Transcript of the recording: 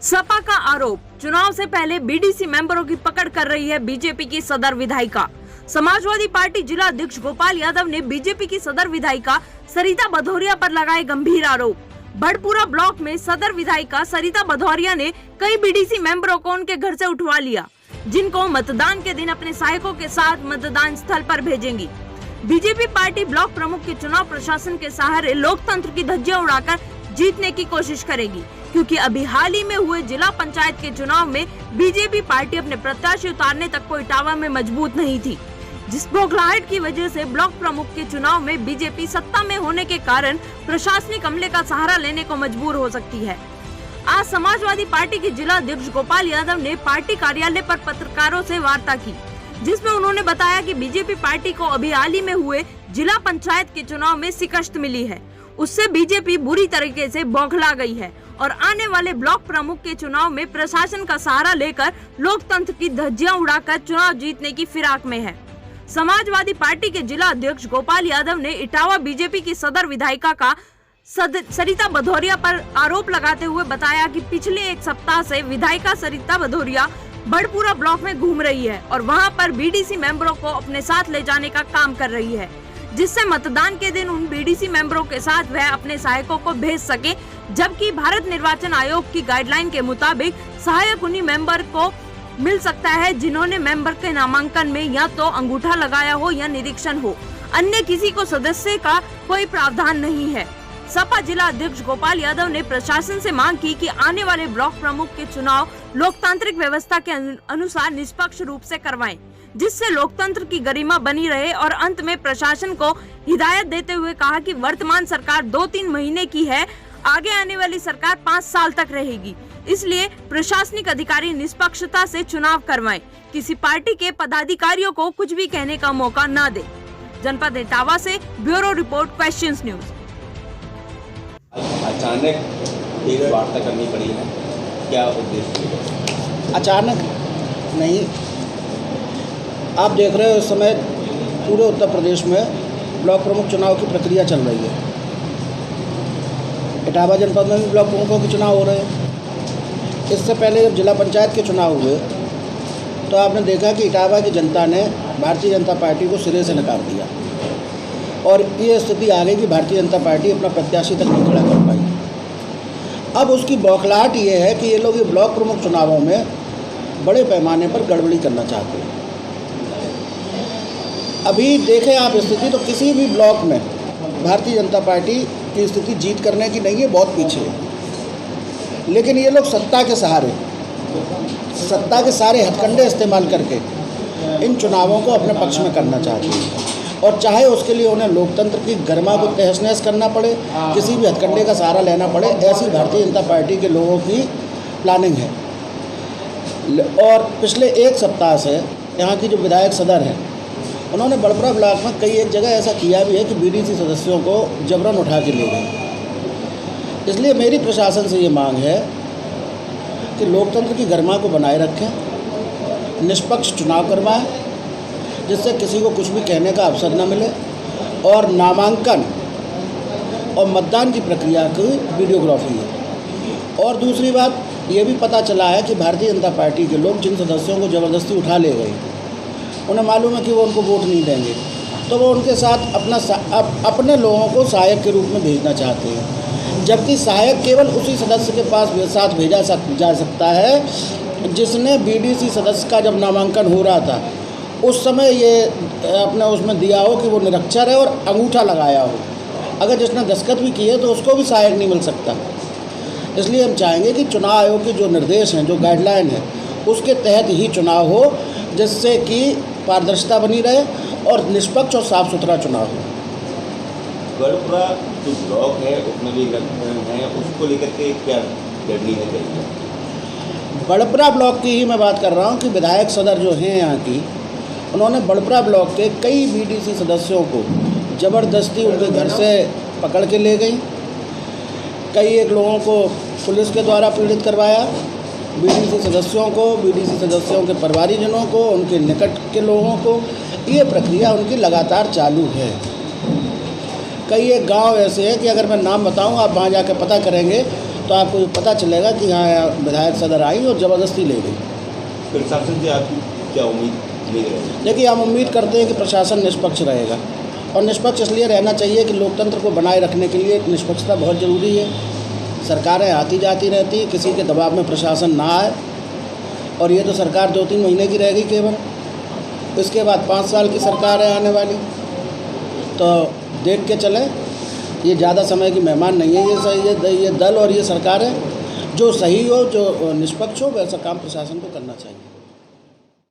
सपा का आरोप, चुनाव से पहले बीडीसी मेंबरों की पकड़ कर रही है बीजेपी की सदर विधायिका। समाजवादी पार्टी जिला अध्यक्ष गोपाल यादव ने बीजेपी की सदर विधायिका सरिता भदौरिया पर लगाए गंभीर आरोप। बड़पुरा ब्लॉक में सदर विधायिका सरिता भदौरिया ने कई बीडीसी मेंबरों को उनके घर से उठवा लिया, जिनको मतदान के दिन अपने सहायकों के साथ मतदान स्थल पर भेजेंगी। बीजेपी पार्टी ब्लॉक प्रमुख के चुनाव प्रशासन के सहारे लोकतंत्र की धज्जियां उड़ाकर जीतने की कोशिश करेगी, क्योंकि अभी हाल ही में हुए जिला पंचायत के चुनाव में बीजेपी पार्टी अपने प्रत्याशी उतारने तक को इटावा में मजबूत नहीं थी, जिस बौखलाहट की वजह से ब्लॉक प्रमुख के चुनाव में बीजेपी सत्ता में होने के कारण प्रशासनिक अमले का सहारा लेने को मजबूर हो सकती है। आज समाजवादी पार्टी के जिला अध्यक्ष गोपाल यादव ने पार्टी कार्यालय पर पत्रकारों से वार्ता की, जिसमें उन्होंने बताया कि बीजेपी पार्टी को अभी हाल ही में हुए जिला पंचायत के चुनाव में शिकस्त मिली है, उससे बीजेपी बुरी तरीके से बौखला गई है और आने वाले ब्लॉक प्रमुख के चुनाव में प्रशासन का सहारा लेकर लोकतंत्र की धज्जियां उड़ाकर चुनाव जीतने की फिराक में है। समाजवादी पार्टी के जिला अध्यक्ष गोपाल यादव ने इटावा बीजेपी की सदर विधायिका का सरिता भदौरिया पर आरोप लगाते हुए बताया कि पिछले एक सप्ताह से विधायिका सरिता भदौरिया बड़पुरा ब्लॉक में घूम रही है और वहां पर बीडीसी मेंबरों को अपने साथ ले जाने का काम कर रही है, जिससे मतदान के दिन उन बीडीसी मेंबरों के साथ वह अपने सहायकों को भेज सके, जबकि भारत निर्वाचन आयोग की गाइडलाइन के मुताबिक सहायक उन्हीं मेंबर को मिल सकता है जिन्होंने मेंबर के नामांकन में या तो अंगूठा लगाया हो या निरीक्षण हो, अन्य किसी को सदस्य का कोई प्रावधान नहीं है। सपा जिला अध्यक्ष गोपाल यादव ने प्रशासन से मांग की कि आने वाले ब्लॉक प्रमुख के चुनाव लोकतांत्रिक व्यवस्था के अनुसार निष्पक्ष रूप से करवाएं, जिससे लोकतंत्र की गरिमा बनी रहे। और अंत में प्रशासन को हिदायत देते हुए कहा कि वर्तमान सरकार 2-3 महीने की है, आगे आने वाली सरकार 5 साल तक रहेगी, इसलिए प्रशासनिक अधिकारी निष्पक्षता से चुनाव करवाएं, किसी पार्टी के पदाधिकारियों को कुछ भी कहने का मौका न दे। जनपद इटावा से ब्यूरो रिपोर्ट, क्वेश्चंस न्यूज। अचानक एक वार्ता करनी पड़ी है, क्या उद्देश्य? अचानक नहीं, आप देख रहे हो इस समय पूरे उत्तर प्रदेश में ब्लॉक प्रमुख चुनाव की प्रक्रिया चल रही है। इटावा जनपद में भी ब्लॉक प्रमुखों के चुनाव हो रहे हैं। इससे पहले जब जिला पंचायत के चुनाव हुए तो आपने देखा कि इटावा की जनता ने भारतीय जनता पार्टी को सिरे से नकार दिया और ये स्थिति आ गई कि भारतीय जनता पार्टी अपना प्रत्याशी तक नहीं खड़ा कर पाई। अब उसकी बौखलाहट ये है कि ये लोग ये ब्लॉक प्रमुख चुनावों में बड़े पैमाने पर गड़बड़ी करना चाहते हैं। अभी देखें आप स्थिति, तो किसी भी ब्लॉक में भारतीय जनता पार्टी की स्थिति जीत करने की नहीं है, बहुत पीछे है। लेकिन ये लोग सत्ता के सारे हथकंडे इस्तेमाल करके इन चुनावों को अपने पक्ष में करना चाहते हैं, और चाहे उसके लिए उन्हें लोकतंत्र की गरिमा को तहस नहस करना पड़े, किसी भी हथकंडे का सहारा लेना पड़े, ऐसी भारतीय जनता पार्टी के लोगों की प्लानिंग है। और पिछले एक सप्ताह से यहाँ की जो विधायक सदर हैं, उन्होंने बड़पुरा ब्लॉक में कई एक जगह ऐसा किया भी है कि बीडीसी सदस्यों को जबरन उठा के ले गए। इसलिए मेरी प्रशासन से ये मांग है कि लोकतंत्र की गरिमा को बनाए रखें, निष्पक्ष चुनाव करवाएं, जिससे किसी को कुछ भी कहने का अवसर न मिले, और नामांकन और मतदान की प्रक्रिया की वीडियोग्राफी है। और दूसरी बात ये भी पता चला है कि भारतीय जनता पार्टी के लोग जिन सदस्यों को ज़बरदस्ती उठा ले गए, उन्हें मालूम है कि वो उनको वोट नहीं देंगे, तो वो उनके साथ अपने लोगों को सहायक के रूप में भेजना चाहते हैं, जबकि सहायक केवल उसी सदस्य के पास साथ भेजा जा सकता है जिसने बीडीसी सदस्य का जब नामांकन हो रहा था उस समय ये अपने उसमें दिया हो कि वो निरक्षर है और अंगूठा लगाया हो। अगर जिसने दस्तखत भी किए तो उसको भी सहायक नहीं मिल सकता। इसलिए हम चाहेंगे कि चुनाव आयोग के जो निर्देश हैं, जो गाइडलाइन है, उसके तहत ही चुनाव हो, जिससे कि पारदर्शिता बनी रहे और निष्पक्ष और साफ सुथरा चुनाव हो। बड़पुरा जो ब्लॉक है उसमें भी है, उसको लेकर के क्या निर्णय है? बड़पुरा ब्लॉक की ही मैं बात कर रहा हूँ कि विधायक सदर जो हैं यहाँ की, उन्होंने बड़पुरा ब्लॉक के कई बीडीसी सदस्यों को ज़बरदस्ती उनके घर से पकड़ के ले गई। कई एक लोगों को पुलिस के द्वारा पीड़ित करवाया, बीडीसी सदस्यों को, बीडीसी सदस्यों के परिवारजनों को, उनके निकट के लोगों को, ये प्रक्रिया उनकी लगातार चालू है। कई एक गांव ऐसे हैं कि अगर मैं नाम बताऊं, आप वहां जाकर पता करेंगे तो आपको पता चलेगा कि हाँ विधायक सदर आई और ज़बरदस्ती ले गई। प्रशासन से आपकी क्या उम्मीद रहेगी? देखिए, हम उम्मीद करते हैं कि प्रशासन निष्पक्ष रहेगा, और निष्पक्ष इसलिए रहना चाहिए कि लोकतंत्र को बनाए रखने के लिए निष्पक्षता बहुत ज़रूरी है। सरकारें आती जाती रहती, किसी के दबाव में प्रशासन ना आए, और ये तो सरकार 2-3 महीने की रहेगी केवल, इसके बाद 5 साल की सरकार है आने वाली, तो देख के चलें। ये ज़्यादा समय की मेहमान नहीं है, ये दल और ये सरकार है। जो सही हो, जो निष्पक्ष हो, वैसा काम प्रशासन को करना चाहिए।